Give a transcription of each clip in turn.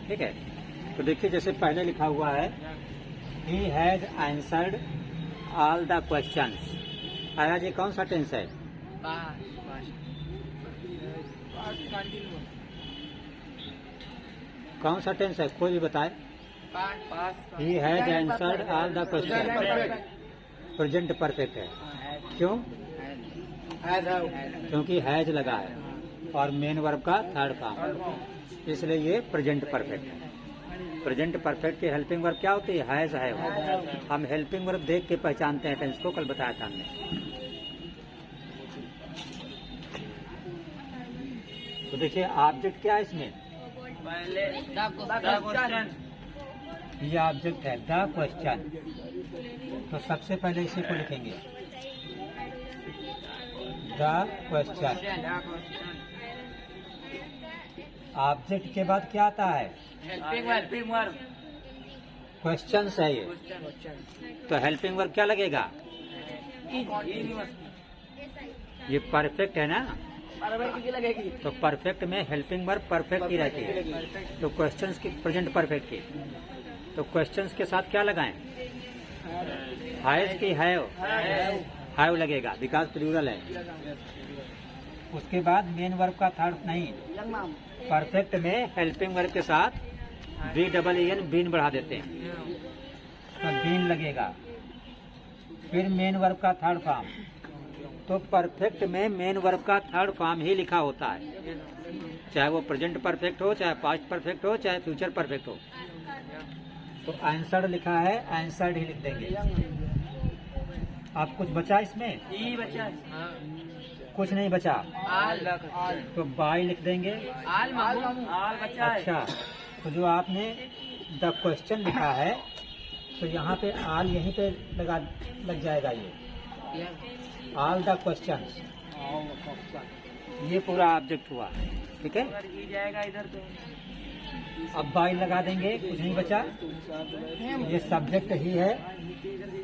ठीक है। तो देखिए जैसे पहले लिखा हुआ है he has answered all the questions. आया ये कौन सा टेंस है? कौन सा टेंस है? कोई भी बताए। He has answered all the question. Present perfect है। क्यों? क्योंकि हैज लगा है और मेन वर्ब का थर्ड फॉर्म, इसलिए ये प्रेजेंट परफेक्ट है। प्रेजेंट परफेक्ट की हेल्पिंग वर्ब क्या होती है? हैज है। हम हेल्पिंग वर्ब देख के पहचानते हैं टेंस को, कल बताया था हमने। तो देखिए ऑब्जेक्ट क्या है इसमें? ये ऑब्जेक्ट है द क्वेश्चन। तो सबसे पहले इसी को लिखेंगे द क्वेश्चन। ऑब्जेक्ट के बाद क्या आता है? क्वेश्चन है ये, तो हेल्पिंग वर्ब क्या लगेगा? ये परफेक्ट है ना, तो परफेक्ट में हेल्पिंग वर्ब परफेक्ट ही रहती है। तो क्वेश्चंस की प्रेजेंट परफेक्ट की, तो क्वेश्चंस के साथ क्या लगाएं? हैज की हैव लगेगा, बिकॉज प्लूरल है। उसके बाद मेन वर्ब का थर्ड नहीं, परफेक्ट में हेल्पिंग वर्ब के साथ BEEN बीन बढ़ा देते हैं, तो बीन लगेगा। फिर मेन वर्ब का थर्ड फॉर्म, तो परफेक्ट में मेन वर्ब का थर्ड फॉर्म ही लिखा होता है, चाहे वो प्रेजेंट परफेक्ट हो, चाहे पास्ट परफेक्ट हो, चाहे फ्यूचर परफेक्ट हो। तो आंसर्ड लिखा है, आंसर्ड ही लिख देंगे। आप कुछ बचा इसमें? बचा, कुछ नहीं बचा, तो बाय लिख देंगे। आल बचा है। अच्छा, तो जो आपने द क्वेश्चन लिखा है, तो यहाँ पे आल यहीं पे लग जाएगा। ये ऑल द क्वेश्चंस, ये पूरा ऑब्जेक्ट हुआ, ठीक है। जाएगा इधर तो अब बाय लगा देंगे, कुछ नहीं बचा। ये सब्जेक्ट ही है,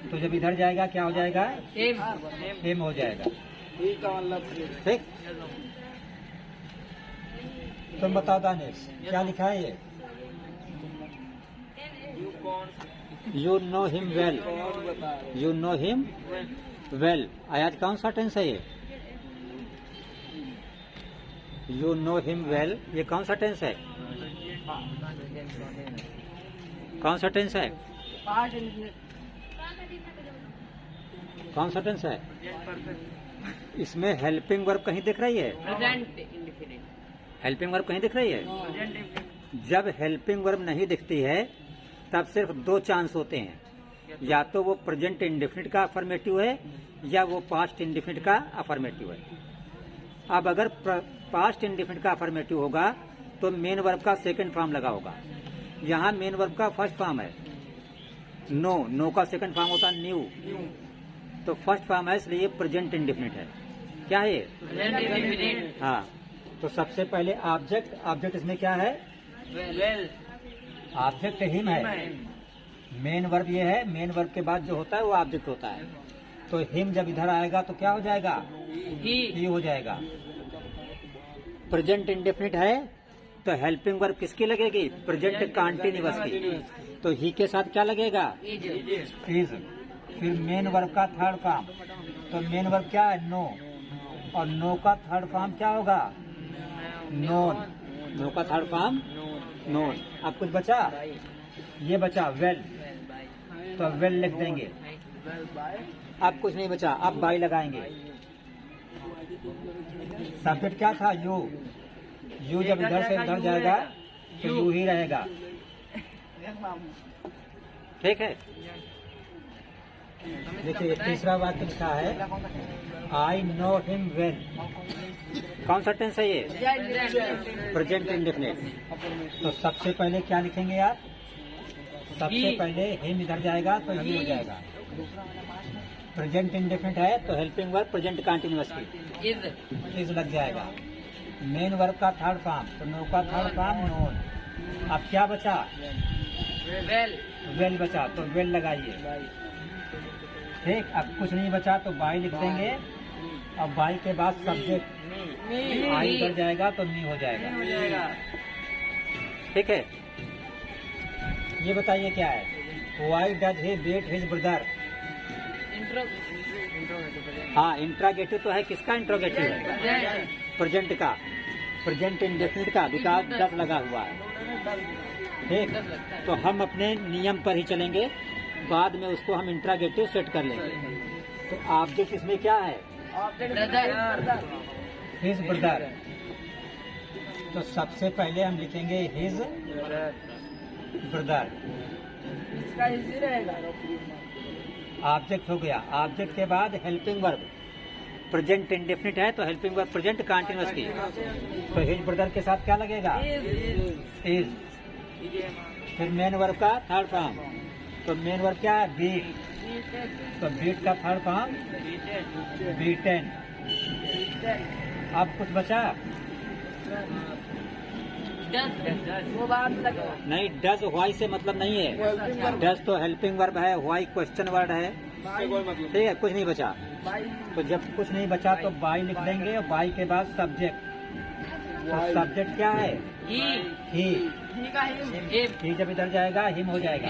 तो जब इधर जाएगा क्या हो जाएगा? एम हो जाएगा, ठीक। तुम बताओ दानिश, क्या लिखा है ये? You know him well, you know him well. आज कौन सा टेंस है ये? यू नो हिम वेल, ये कौन सा टेंस है? कौन सा टेंस है? कौन सा टेंस है? इसमें हेल्पिंग वर्ब कहीं दिख रही है? हेल्पिंग वर्ब कहीं दिख रही है? जब हेल्पिंग वर्ब नहीं दिखती है तब सिर्फ दो चांस होते हैं, या तो वो प्रेजेंट इंडेफिनिट का अफर्मेटिव है या वो पास्ट इंडेफिनिट का अफर्मेटिव है। अब अगर पास्ट इंडेफिनिट का अफर्मेटिव होगा तो मेन वर्ब का सेकंड फॉर्म लगा होगा। यहाँ मेन वर्ब का फर्स्ट फॉर्म है नो, नो का सेकंड फॉर्म होता है न्यू, तो फर्स्ट फॉर्म है, इसलिए प्रेजेंट इंडेफिनिट है। क्या है ये? हाँ, तो सबसे पहले ऑब्जेक्ट, ऑब्जेक्ट इसमें क्या है? ऑब्जेक्ट हिम है। मेन वर्ब ये है, मेन वर्ब के बाद जो होता है वो ऑब्जेक्ट होता है। तो हिम जब इधर आएगा तो क्या हो जाएगा? ही हो जाएगा। प्रेजेंट इंडेफिनिट है तो हेल्पिंग वर्ब किसकी लगेगी? प्रेजेंट कंटीन्यूअस की, तो ही के साथ क्या लगेगा? इज। फिर मेन वर्ब का थर्ड फॉर्म, तो मेन वर्ब क्या है? नो, और नो का थर्ड फॉर्म क्या होगा? नोन। नो का थर्ड फॉर्म नोन। अब कुछ बचा? ये बचा वेल, तो वेल लिख देंगे। अब कुछ नहीं बचा, अब बाय लगाएंगे। सब्जेक्ट क्या था? यू। यू जब इधर से इधर जाएगा तो यू ही रहेगा, ठीक है। देखिए तीसरा वाक्य लिखा है आई नो हिम वेल। कौन सा टेंस है ये? Present indefinite. तो सबसे पहले क्या लिखेंगे आप? सबसे पहले हिम इधर जाएगा तो ही हो जाएगा। प्रेजेंट इंडेफिनिट है तो हेल्पिंग वर्ब प्रेजेंट कंटीन्यूअस की इज लग जाएगा। मेन वर्ब का थर्ड फॉर्म, तो नो का थर्ड फॉर्म नोन। अब क्या बचा? वेल बचा, तो वेल लगाइए, ठीक। अब कुछ नहीं बचा तो बाय लिख देंगे। अब बाय के बाद सब्जेक्ट आई कर जाएगा तो नी हो जाएगा, ठीक है। ये बताइए क्या है? Why does he beat his brother? हाँ, इंट्रागेटिव तो है, किसका इंट्रोगेटिव है? प्रेजेंट का, प्रेजेंट इंडेफिनिट का, बिकॉज डज लगा हुआ है। ठीक, तो हम अपने नियम पर ही चलेंगे, बाद में उसको हम इंट्रागेटिव सेट कर लेंगे। तो ऑब्जेक्ट इसमें क्या है? His brother. तो सबसे पहले हम लिखेंगे हिज ब्रदर। इसका इजी रहेगा। ऑब्जेक्ट हो गया। ऑब्जेक्ट के बाद हेल्पिंग वर्ब, प्रेजेंट इंडेफिनिट है तो हेल्पिंग वर्ब प्रेजेंट कंटीन्यूअस की। तो हिज ब्रदर के साथ क्या लगेगा? इज। फिर मेन वर्ब का थर्ड फॉर्म, तो मेन वर्ब क्या है? बीट। तो बीट का थर्ड फॉर्म बीटेन। अब कुछ बचा? वो बात लगेगा। नहीं, डज व्हाई से मतलब नहीं है। डज तो हेल्पिंग वर्ब है, व्हाई क्वेश्चन वर्ड है। ठीक है, कुछ नहीं बचा। तो जब कुछ नहीं बचा तो बाई लिख देंगे, और बाई के बाद सब्जेक्ट। तो सब्जेक्ट क्या है? ही। ही जब इधर जाएगा हिम हो जाएगा।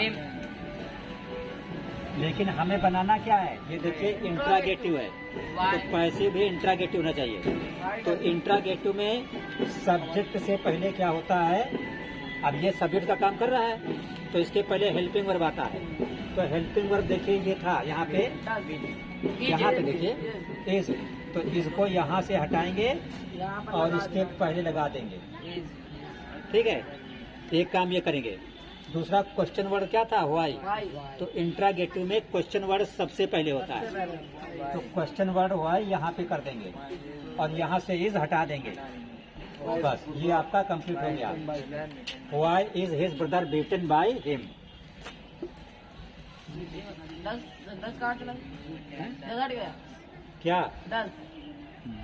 लेकिन हमें बनाना क्या है? ये देखिए इंट्रागेटिव है, तो पैसिव भी इंट्रागेटिव होना चाहिए। तो इंट्रागेटिव में सब्जेक्ट से पहले क्या होता है? अब ये सब्जेक्ट का काम कर रहा है, तो इसके पहले हेल्पिंग वर्ब आता है। तो हेल्पिंग वर्ब देखिए ये था यहाँ पे, यहाँ पे देखिए इज। तो इसको यहाँ से हटाएंगे और इसके पहले लगा देंगे। ठीक है, एक काम ये करेंगे। दूसरा क्वेश्चन वर्ड क्या था? व्हाई। तो इंट्रागेटिव में क्वेश्चन वर्ड सबसे पहले होता है, तो क्वेश्चन वर्ड व्हाई यहाँ पे कर देंगे और यहाँ से इज हटा देंगे। बस ये आपका कंप्लीट हो गया। Why is his brother beaten by him. 10 काट गया। क्या 10?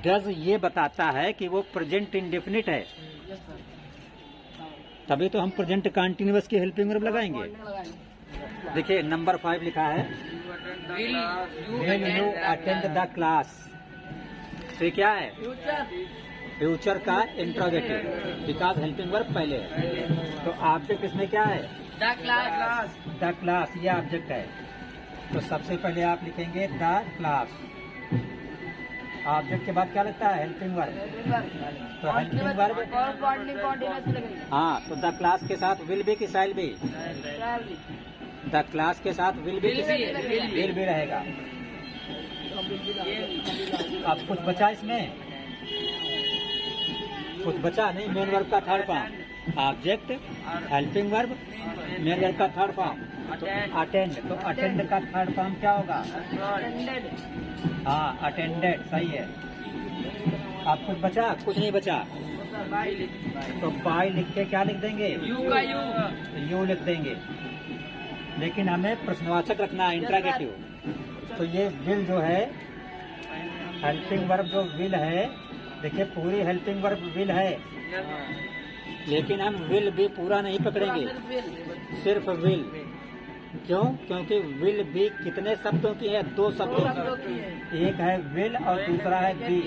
डज ये बताता है कि वो प्रेजेंट इंडेफिनिट है, तभी तो हम प्रेजेंट कंटीन्यूअस की हेल्पिंग वर्ब लगाएंगे। देखिए नंबर 5 लिखा है, will you attend the class. तो ये क्या है? फ्यूचर का इंट्रोगेटिव, बिकॉज हेल्पिंग वर्ब पहले है। तो ऑब्जेक्ट इसमें क्या है? The class. द क्लास, ये ऑब्जेक्ट है। तो सबसे पहले आप लिखेंगे द क्लास। ऑब्जेक्ट के बाद क्या लगता है? Helping verb. तो हेल्पिंग वर्ब हाँ, तो द क्लास के साथ विल बी कि शैल बी? द क्लास के साथ विल बी रहेगा। अब कुछ बचा इसमें? कुछ बचा नहीं। मेन वर्ब का third form object, helping verb, main verb का थर्ड फॉर्म तो अटेंड। तो अटेंड का थर्ड फॉर्म क्या होगा? हाँ, अटेंडेड। सही है। अब कुछ बचा? कुछ नहीं बचा। तो बाय लिख के क्या लिख देंगे? यू लिख देंगे। लेकिन हमें प्रश्नवाचक रखना है, इंट्रागेटिव। तो ये विल जो है, हेल्पिंग वर्ब जो विल है, देखिए पूरी हेल्पिंग वर्ब विल है, लेकिन हम विल भी पूरा नहीं पकड़ेंगे, सिर्फ विल। क्यों? क्योंकि विल भी कितने शब्दों की है? 2 शब्दों की। एक है विल और दूसरा है बी।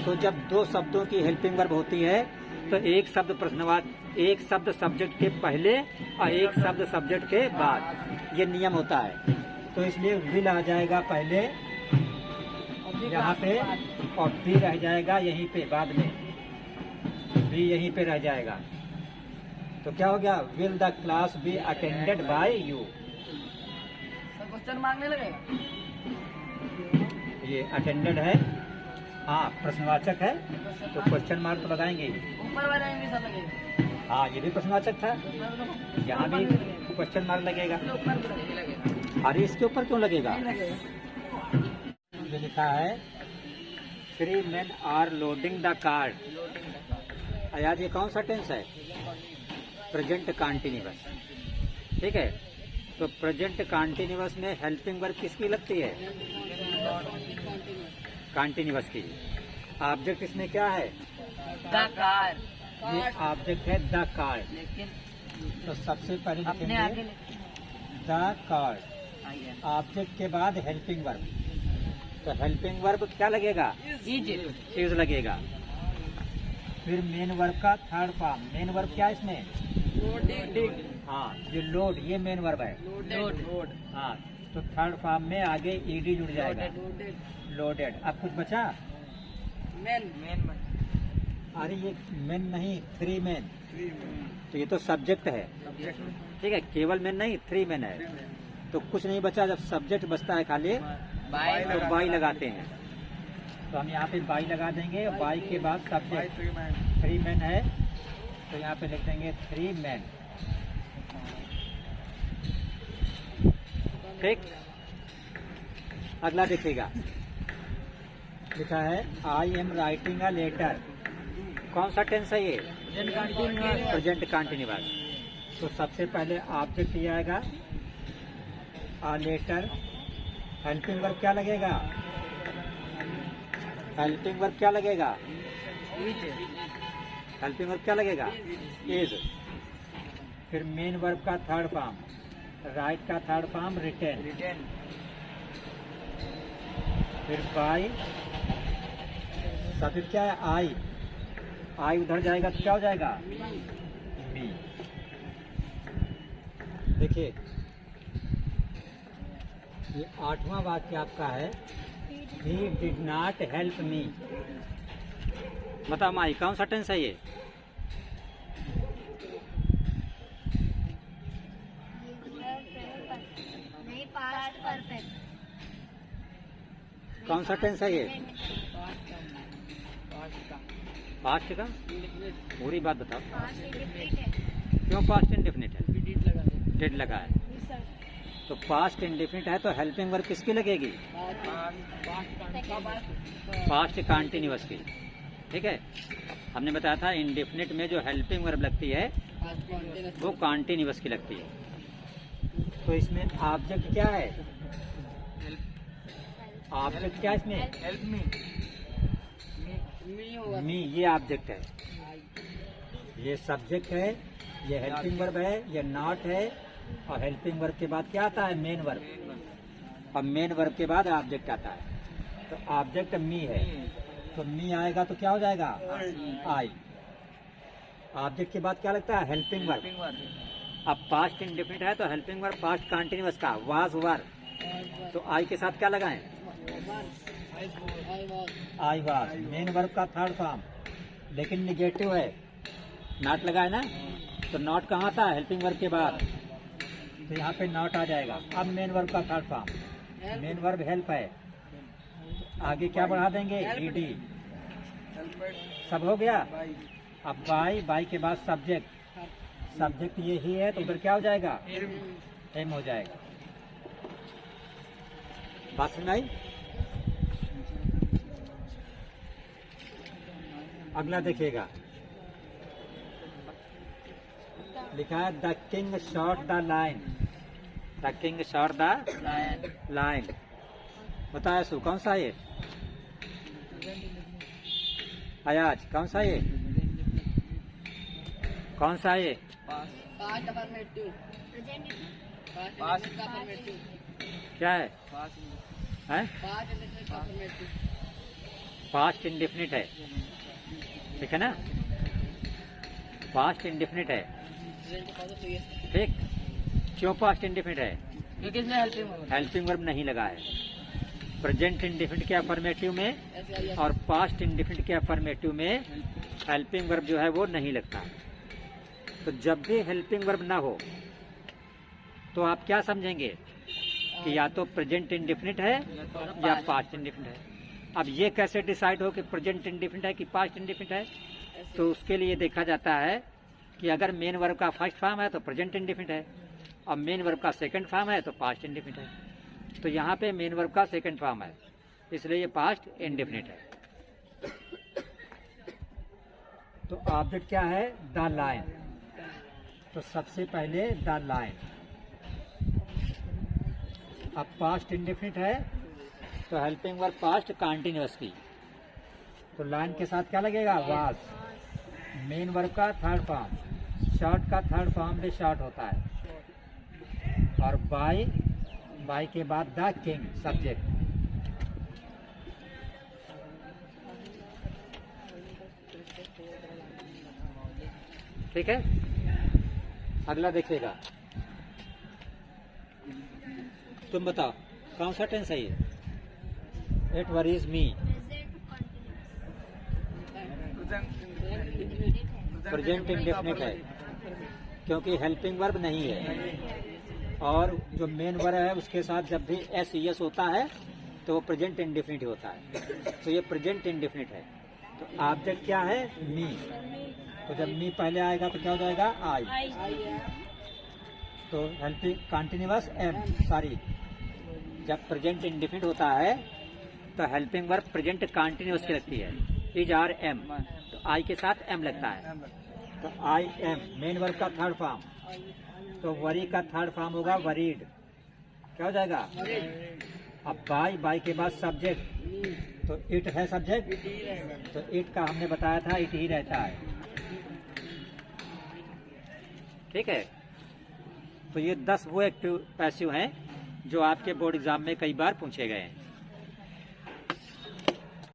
तो जब 2 शब्दों की हेल्पिंग वर्ब होती है तो एक शब्द प्रश्नवाचक, एक शब्द सब्जेक्ट के पहले और एक शब्द सब्जेक्ट के बाद, ये नियम होता है। तो इसलिए विल आ जाएगा पहले यहाँ पे और बी रह जाएगा यहीं पे बाद में, बी यहीं पे रह जाएगा। तो क्या हो गया? Will the class be attended by you. Question मांगने लगेगा। ये अटेंडेड है, हाँ प्रश्नवाचक है, तो क्वेश्चन मार्क तो लगाएंगे। ऊपर वाला भी सब लगेगा। हाँ, ये भी प्रश्नवाचक था, यहाँ भी क्वेश्चन मार्क लगेगा। अरे इसके ऊपर क्यों लगेगा? ये लिखा है 3 men are loading the card. आज ये कौन सा टेंस है? Present continuous. ठीक है, तो प्रेजेंट कंटीन्यूअस में हेल्पिंग वर्ब किसकी लगती है? कंटीन्यूअस की। ऑब्जेक्ट इसमें क्या है? The car. ये ऑब्जेक्ट है द कार्ड। तो सबसे पहले लिखेंगे द कार्ड, ऑब्जेक्ट के बाद हेल्पिंग वर्ब। तो हेल्पिंग वर्ब क्या लगेगा? इज लगेगा। फिर मेन वर्ब का थर्ड फॉर्म। मेन वर्ब क्या है इसमें? हाँ ये लोड, ये मेन वर्ब है। लोड हाँ तो थर्ड फॉर्म में आगे ईडी जुड़ जाएगा, लोडेड। अब कुछ बचा? मेन अरे ये मेन नहीं, 3 मेन। तो ये तो सब्जेक्ट है, ठीक है, केवल मेन नहीं, 3 मेन है। तो कुछ नहीं बचा, जब सब्जेक्ट बचता है खाली तो बाई लगाते हैं। तो हम यहाँ पे बाई लगा देंगे, बाई के बाद सब्जेक्ट 3 मेन है, तो यहाँ पे लिख देंगे 3 मेन। ठीक, अगला देखिएगा, लिखा है I am writing a letter. कौन सा टेंस है ये? Present continuous. तो सबसे पहले ऑब्जेक्ट ये आएगा, आ लेटर। हेल्पिंग वर्ब क्या लगेगा? हेल्पिंग वर्ब क्या लगेगा? हेल्पिंग वर्ब क्या लगेगा? इज। फिर मेन वर्ब का थर्ड फॉर्म, राइट का थर्ड फॉर्म रिटेन। फिर बाय, सब्जेक्ट क्या है? आई। आई उधर जाएगा तो क्या हो जाएगा? मी। देखिए ये 8वां वाक्य आपका है, he did not help me. बताओ माई, कौन सा टेंस है ये? नहीं, पास्ट परफेक्ट। कौन सा टेंस है ये? पास्ट का? पूरी बात बताओ। पास्ट इंडेफिनिट है। क्यों पास्ट इंडेफिनिट है? डिड लगा है। तो पास्ट इंडेफिनिट है तो हेल्पिंग वर्ब किसकी लगेगी? पास्ट कंटिन्यूअस की। ठीक है, हमने बताया था इंडेफिनिट में जो हेल्पिंग वर्ब लगती है वो कंटिन्यूअस की लगती है। तो इसमें ऑब्जेक्ट क्या है? ऑब्जेक्ट क्या है इसमें? हेल्प मी, ये ऑब्जेक्ट है, ये सब्जेक्ट है, ये हेल्पिंग वर्ब है, ये नॉट है, और हेल्पिंग वर्ब के बाद क्या आता है? Main verb. और मेन वर्ब के बाद ऑब्जेक्ट आता है। तो ऑब्जेक्ट मी है, तो मी आएगा तो क्या हो जाएगा? आई। ऑब्जेक्ट के बाद क्या लगता है? Helping verb. अब पास्ट इंडेफिनिट है तो हेल्पिंग वर्ब पास्ट कंटिन्यूअस का वाज वर, तो आई के साथ क्या लगाएं? I was. मेन वर्ब का थर्ड फॉर्म, लेकिन निगेटिव है, नॉट लगा है ना, तो नॉट कहाँ आता है? हेल्पिंग वर्ब के बाद, तो यहाँ पे नॉट आ जाएगा। अब मेन वर्ब का third form, main verb help है, आगे क्या बढ़ा देंगे? ईडी। सब हो गया। अब बाई, बाई के बाद सब्जेक्ट, सब्जेक्ट ये ही है तो उधर क्या हो जाएगा? एम हो जाएगा। बात समझ आई? अगला देखिएगा, लिखा है the king shot the line. The king shot the line. बताया सु कौन सा ये? अयाज कौन सा ये? कौन सा ये? Past affirmative. प्रेजेंट पास्ट का अफर्मेटिव। क्या है? हैं? पास्ट इंडेफिनिट का अफर्मेटिव। पास्ट इंडेफिनिट है, ठीक है ना? पास्ट इंडेफिनिट है, ठीक। क्यों पास्ट इंडेफिनिट है? क्योंकि इसमें हेल्पिंग वर्ब। हेल्पिंग वर्ब नहीं लगा है। प्रेजेंट इंडेफिनिट के अफर्मेटिव में और पास्ट इंडेफिनिट के अफर्मेटिव में हेल्पिंग वर्ब जो है वो नहीं लगता। तो जब भी हेल्पिंग वर्ब ना हो तो आप क्या समझेंगे कि या तो प्रेजेंट इंडेफिनिट है या पास्ट इंडेफिनिट है। अब ये कैसे डिसाइड हो कि प्रेजेंट इंडेफिनिट है कि पास्ट इंडेफिनिट है? तो उसके लिए देखा जाता है कि अगर मेन वर्ब का फर्स्ट फॉर्म है तो प्रेजेंट इंडेफिनिट है, और मेन वर्ब का सेकंड फॉर्म है तो पास्ट इंडेफिनिट है। तो यहाँ पे मेन वर्ब का सेकंड फॉर्म है, इसलिए ये पास्ट इंडेफिनिट है। तो ऑब्जेक्ट क्या है? The line. तो सबसे पहले द लाइन। अब पास्ट इंडेफिनिट है तो हेल्पिंग वर्ब पास्ट कंटिन्यूअस की, तो लाइन के साथ क्या लगेगा? वाज। मेन वर्ब का थर्ड फॉर्म, शॉर्ट का थर्ड फॉर्म भी शॉर्ट होता है, और बाय, बाय के बाद द किंग सब्जेक्ट। ठीक है, अगला देखिएगा, तुम बताओ कौन सा टेंस है ये? It worries me, present indefinite है क्योंकि हेल्पिंग वर्ब नहीं है, और जो मेन वर्ब है उसके साथ जब भी एस यस होता है तो वो प्रेजेंट इंडेफिनिट होता है, तो ये प्रेजेंट इंडेफिनिट है। तो ऑब्जेक्ट क्या है? मी। तो जब मी पहले आएगा तो क्या हो जाएगा? आई। तो हेल्पिंग कंटिन्यूअस एम, सॉरी, जब प्रेजेंट इंडेफिनिट होता है तो हेल्पिंग वर्ब प्रेजेंट कंटिन्यूअस की लगती है, इज आर एम, तो आई के साथ एम लगता है। तो आई एम मेन वर्ब का थर्ड फॉर्म, तो वरी का थर्ड फॉर्म होगा वरीड, क्या हो जाएगा? अब बाई के बाद सब्जेक्ट, तो इट है सब्जेक्ट, तो इट का हमने बताया था इट ही रहता है, ठीक है। तो ये 10 वो एक्टिव पैसिव हैं जो आपके बोर्ड एग्जाम में कई बार पूछे गए हैं।